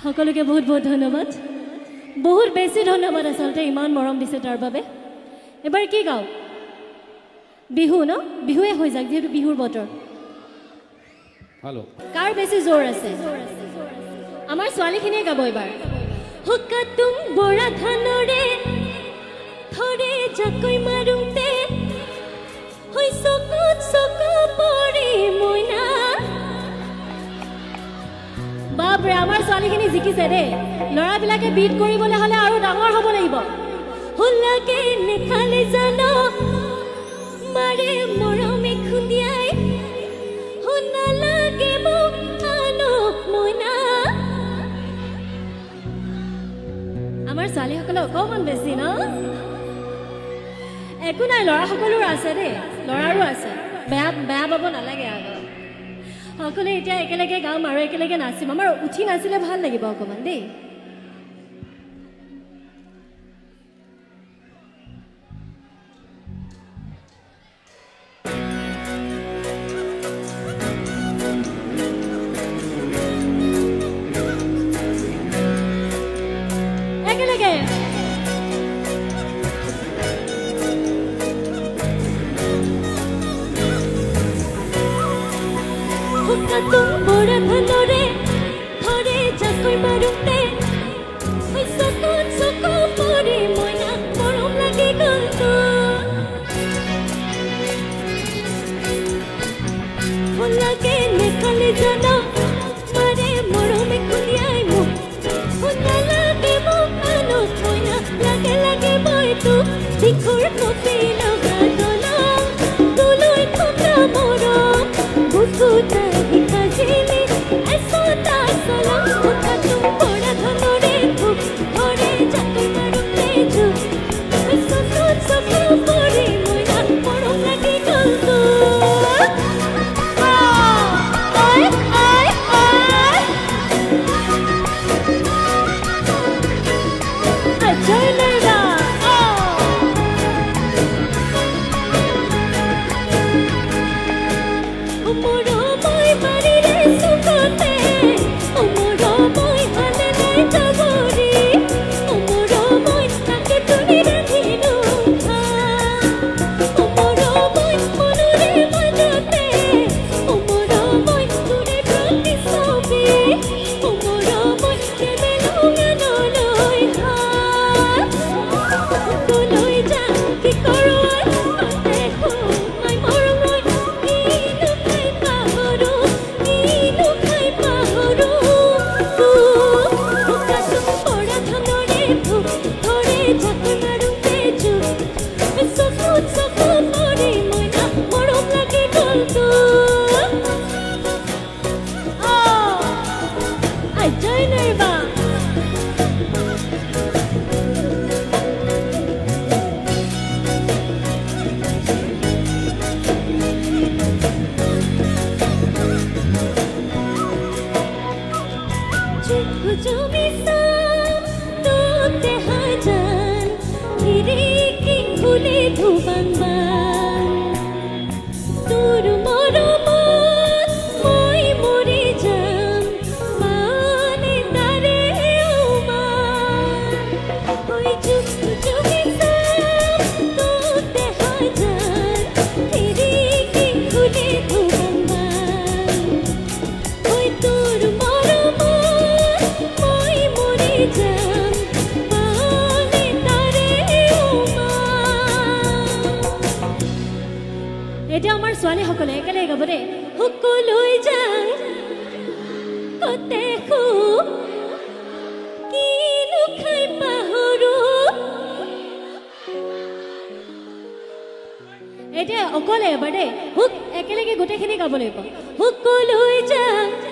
সকলোকে বহুত বহুত ধন্যবাদ বহুত বেছি ধন্যবাদ আসলতে ইমান মৰম দিছে তাৰ বাবে এবাৰ কি গাও বিহু ন বিহুৱে হৈ যাক যেহেতু বিহুৰ বতৰ हेलो কাৰ বেছি জোৰ আছে আমাৰ ছোৱালীখিনিয়ে গাব এবাৰ হুকা তুম বৰা ধানৰে থৰে জাকৈ মাৰুতে হৈ চকুত চকু পৰি মইনা বাপৰে আমাৰ ছোৱালীখিনি জিকিছে দেই ল'ৰাবিলাকে বিট কৰিবলৈ হ'লে আৰু ডাঙৰ হ'ব লাগিব হুলাকে নেখালে জানো মাৰে মৰমে খুন্দিয়াই শুনা লাগে মোক আনো মইনা আমাৰ ছোৱালীসকলে অকণমান বেছি ন একো নাই ল'ৰাসকলৰ আছে দেই ল'ৰাৰো আছে বেয়া বেয়া পাব নালাগে আৰু সকলোৱে এতিয়া একেলগে গাম আৰু একেলগে নাচিম আমাৰ উঠি নাচিলে ভাল লাগিব অকণমান দেই একেলগে তুম বড় ধনৰে ধৰে জাকৈ মাৰুতে হৈ চকুত চকু পৰি মইনা মৰম লাগি গ'ল লাগে নেখালে জানো মাৰে মৰমে খুলিয়াই মোক শুনা লাগে মোক আনো মইনা লাগে লাগে মইতো দিখুৰ কপি লগা দলং তোলৈ খুন্দা মৰম বুকুতা জিলি এসোতা সালাম হুকা তুম বড়া ধনৰে ধুপ ধৰে জাকৈ মাৰুতে জুপ চকুত চকু পৰি মইনা মৰম লাগি গ'ল এতিয়া আমাৰ ছোৱালীসকলে একেলগে গাব দেই সকলোই যাং কতে খু কিনো খাই পাহৰো এতিয়া অকলে এবাৰ দেই হুক একেলগে গোটেইখিনি গাব লাগিব সকলোই যাং